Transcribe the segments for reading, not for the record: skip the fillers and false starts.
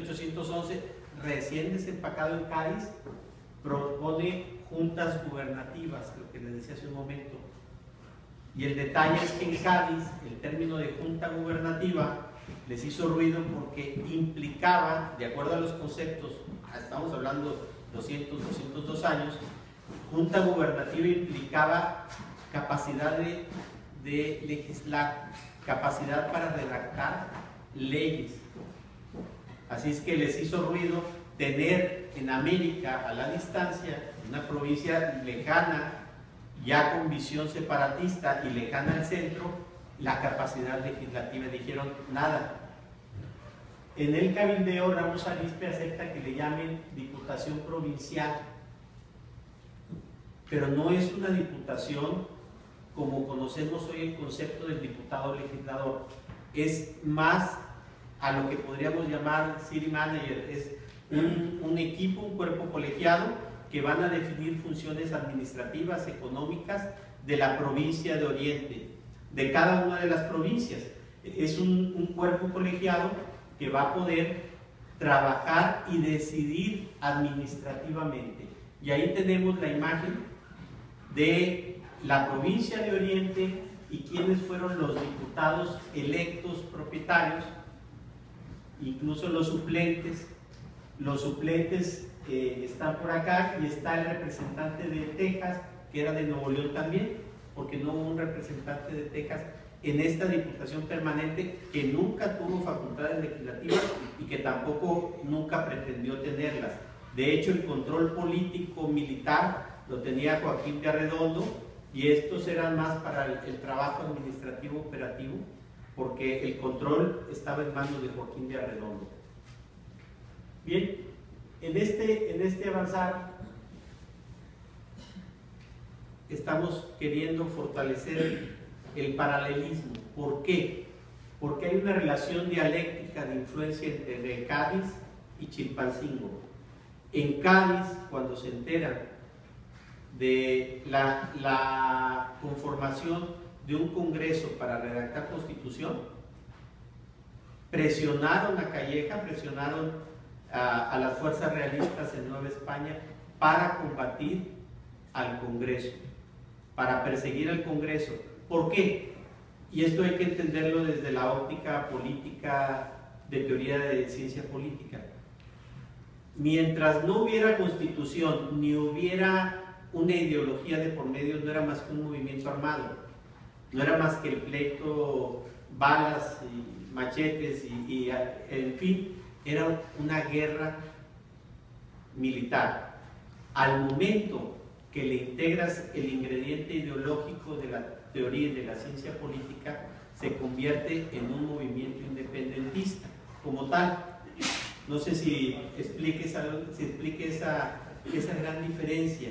1811, recién desempacado en Cádiz, propone juntas gubernativas, lo que les decía hace un momento. Y el detalle es que en Cádiz el término de junta gubernativa les hizo ruido porque implicaba, de acuerdo a los conceptos, estamos hablando 202 años, junta gubernativa implicaba capacidad de legislar, capacidad para redactar leyes. Así es que les hizo ruido tener en América, a la distancia, una provincia lejana, ya con visión separatista y lejana al centro, la capacidad legislativa. Dijeron, nada. En el cabildeo, Ramos Arizpe acepta que le llamen diputación provincial, pero no es una diputación como conocemos hoy el concepto del diputado legislador. Es más a lo que podríamos llamar city manager, es un equipo, un cuerpo colegiado que van a definir funciones administrativas, económicas de la provincia de Oriente, de cada una de las provincias. Es un cuerpo colegiado que va a poder trabajar y decidir administrativamente. Y ahí tenemos la imagen de la provincia de Oriente y quiénes fueron los diputados electos propietarios, incluso los suplentes. Los suplentes están por acá y está el representante de Texas, que era de Nuevo León también, porque no hubo un representante de Texas en esta diputación permanente que nunca tuvo facultades legislativas y que tampoco nunca pretendió tenerlas. De hecho, el control político militar lo tenía Joaquín de Arredondo y estos eran más para el trabajo administrativo operativo, porque el control estaba en manos de Joaquín de Arredondo. Bien, en este avanzar estamos queriendo fortalecer el paralelismo. ¿Por qué? Porque hay una relación dialéctica de influencia entre Cádiz y Chilpancingo. En Cádiz, cuando se enteran de la conformación de un congreso para redactar constitución, presionaron a Calleja, presionaron a las fuerzas realistas en Nueva España para combatir al Congreso, para perseguir al Congreso. ¿Por qué? Y esto hay que entenderlo desde la óptica política de teoría de ciencia política. Mientras no hubiera constitución ni hubiera una ideología de por medio, no era más que un movimiento armado, no era más que el pleito, balas y machetes y en fin, era una guerra militar. Al momento que le integras el ingrediente ideológico de la teoría y de la ciencia política, se convierte en un movimiento independentista como tal. No sé si explique esa gran diferencia.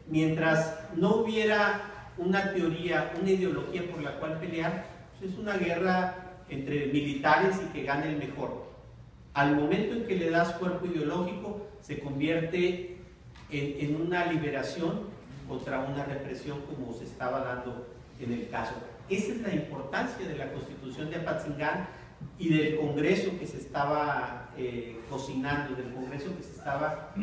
Mientras no hubiera una teoría, una ideología por la cual pelear, pues es una guerra entre militares y que gane el mejor. Al momento en que le das cuerpo ideológico, se convierte en una liberación contra una represión como se estaba dando en el caso. Esa es la importancia de la Constitución de Apatzingán y del Congreso que se estaba cocinando, del Congreso que se estaba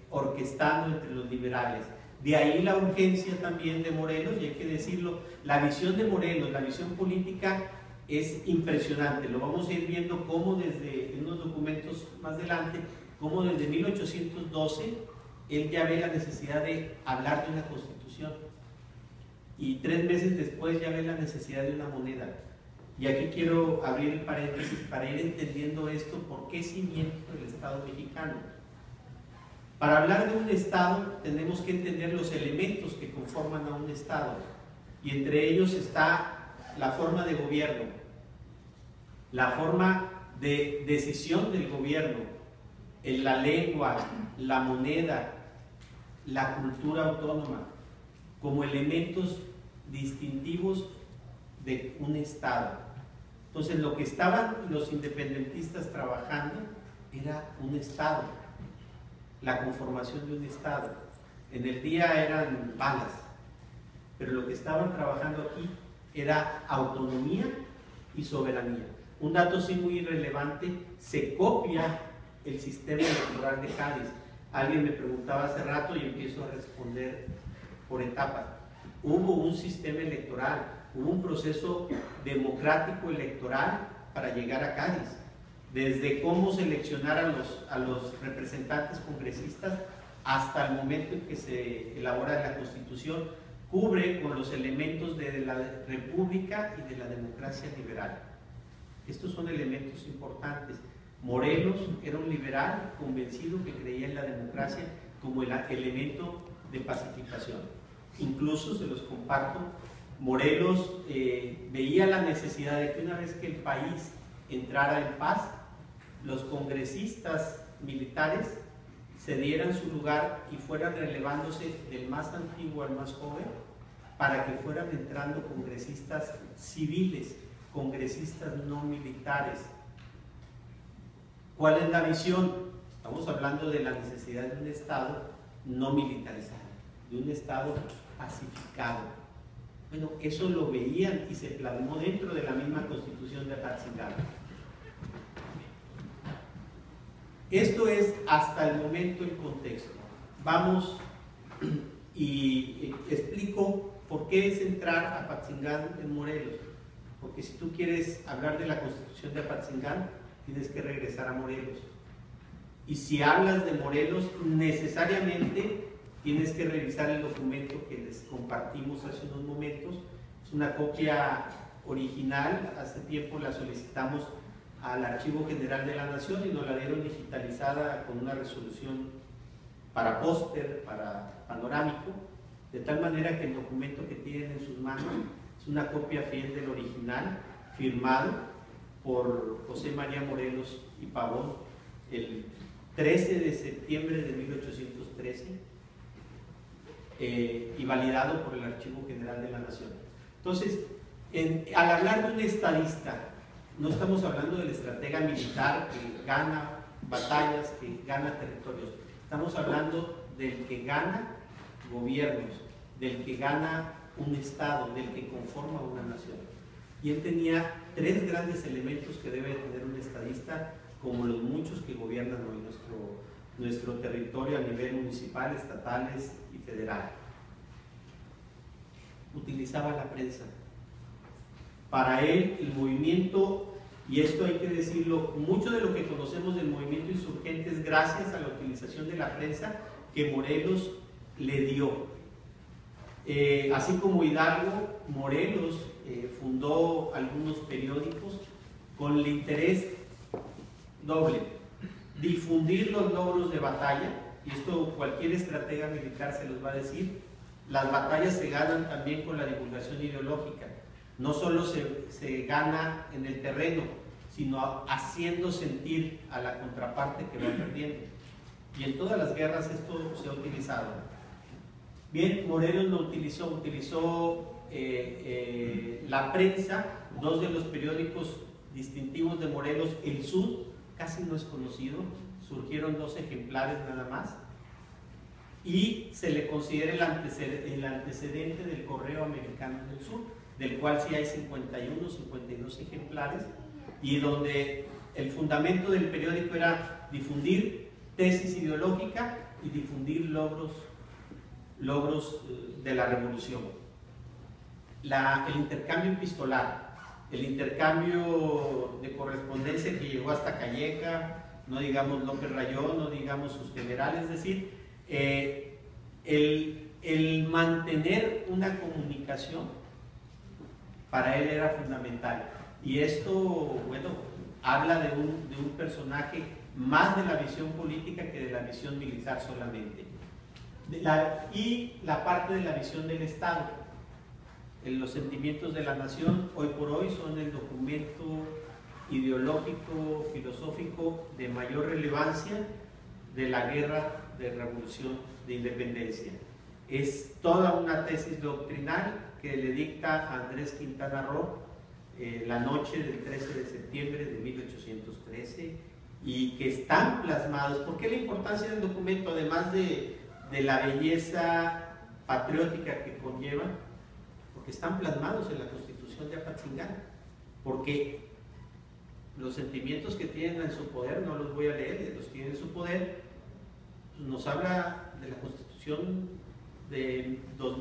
orquestando entre los liberales. De ahí la urgencia también de Morelos, y hay que decirlo, la visión de Morelos, la visión política es impresionante. Lo vamos a ir viendo cómo desde, en unos documentos más adelante, cómo desde 1812 él ya ve la necesidad de hablar de una constitución y 3 meses después ya ve la necesidad de una moneda. Y aquí quiero abrir el paréntesis para ir entendiendo esto, por qué cimiento del Estado mexicano. Para hablar de un Estado tenemos que entender los elementos que conforman a un Estado, y entre ellos está la forma de gobierno, la forma de decisión del gobierno, en la lengua, la moneda, la cultura autónoma, como elementos distintivos de un Estado. Entonces, lo que estaban los independentistas trabajando era un Estado, la conformación de un Estado. En el día eran balas, pero lo que estaban trabajando aquí era autonomía y soberanía. Un dato sí muy relevante se copia el sistema electoral de Cádiz. Alguien me preguntaba hace rato y empiezo a responder por etapas. Hubo un sistema electoral, hubo un proceso democrático electoral para llegar a Cádiz, desde cómo seleccionar a los representantes congresistas hasta el momento en que se elabora la Constitución, cubre con los elementos de la república y de la democracia liberal. Estos son elementos importantes. Morelos era un liberal convencido que creía en la democracia como el elemento de pacificación. Incluso, se los comparto, Morelos veía la necesidad de que una vez que el país entrara en paz, los congresistas militares cedieran su lugar y fueran relevándose del más antiguo al más joven, para que fueran entrando congresistas civiles, congresistas no militares. ¿Cuál es la visión? Estamos hablando de la necesidad de un Estado no militarizado, de un Estado pacificado. Bueno, eso lo veían y se plasmó dentro de la misma Constitución de Apatzingán. Esto es hasta el momento el contexto. Vamos y explico por qué es entrar a Apatzingán en Morelos. Porque si tú quieres hablar de la Constitución de Apatzingán, tienes que regresar a Morelos. Y si hablas de Morelos, necesariamente tienes que revisar el documento que les compartimos hace unos momentos. Es una copia original, hace tiempo la solicitamos al Archivo General de la Nación y nos la dieron digitalizada con una resolución para póster, para panorámico, de tal manera que el documento que tienen en sus manos es una copia fiel del original, firmado por José María Morelos y Pavón el 13 de septiembre de 1813 y validado por el Archivo General de la Nación. Entonces, al hablar de un estadista, no estamos hablando del estratega militar que gana batallas, que gana territorios. Estamos hablando del que gana gobiernos, del que gana un Estado, del que conforma una nación. Y él tenía tres grandes elementos que debe tener un estadista, como los muchos que gobiernan hoy nuestro territorio a nivel municipal, estatales y federal. Utilizaba la prensa. Para él, el movimiento, y esto hay que decirlo, mucho de lo que conocemos del movimiento insurgente es gracias a la utilización de la prensa que Morelos le dio. Así como Hidalgo, Morelos fundó algunos periódicos con el interés doble: difundir los logros de batalla, y esto cualquier estratega militar se los va a decir. Las batallas se ganan también con la divulgación ideológica. No solo se gana en el terreno, sino haciendo sentir a la contraparte que va perdiendo. Y en todas las guerras esto se ha utilizado. Bien, Morelos lo utilizó la prensa. Dos de los periódicos distintivos de Morelos, El Sur, casi no es conocido, surgieron 2 ejemplares nada más, y se le considera el antecedente del Correo Americano del Sur, del cual sí hay 51, 52 ejemplares, y donde el fundamento del periódico era difundir tesis ideológica y difundir logros de la revolución. El intercambio epistolar, el intercambio de correspondencia que llegó hasta Calleja, no digamos López Rayón, no digamos sus generales, es decir, el mantener una comunicación para él era fundamental. Y esto, bueno, habla de un personaje más de la visión política que de la visión militar solamente. Y la parte de la visión del Estado. Los sentimientos de la nación, hoy por hoy, son el documento ideológico, filosófico de mayor relevancia de la guerra de revolución de independencia. Es toda una tesis doctrinal que le dicta a Andrés Quintana Roo la noche del 13 de septiembre de 1813, y que están plasmados. ¿Por qué la importancia del documento? Además de la belleza patriótica que conlleva, porque están plasmados en la Constitución de Apatzingán, porque los sentimientos que tienen en su poder, no los voy a leer, los tienen en su poder, pues nos habla de la Constitución de 2000.